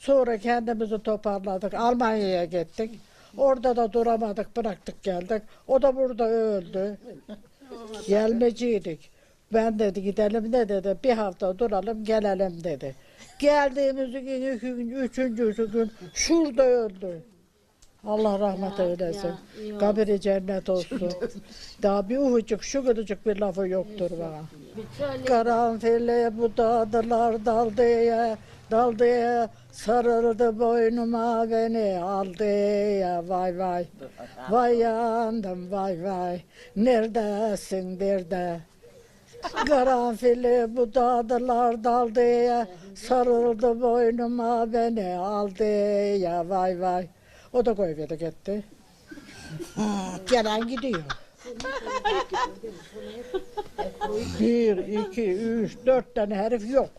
Sonra kendimizi toparladık. Almanya'ya gittik. Orada da duramadık, bıraktık geldik. O da burada öldü. Gelmeciydik. Ben dedi gidelim de dedi, bir hafta duralım gelelim dedi. Geldiğimiz gün, 2 gün, 3. gün şurada öldü. Allah rahmet eylesin. Kabiri cennet olsun. Daha bir ufacık, şu kadarcık bir lafı yoktur bana. Karanfille budadılar daldıya, daldıya, sarıldı boynuma beni aldı ya, vay vay. Vay yandım vay vay, neredesin nerede? Karanfili budadılar daldıya, sarıldı boynuma beni aldı ya, vay vay. O da koyverdi gitti. Gelen gidiyor. 1, 2, 3, 4 tane herif yok.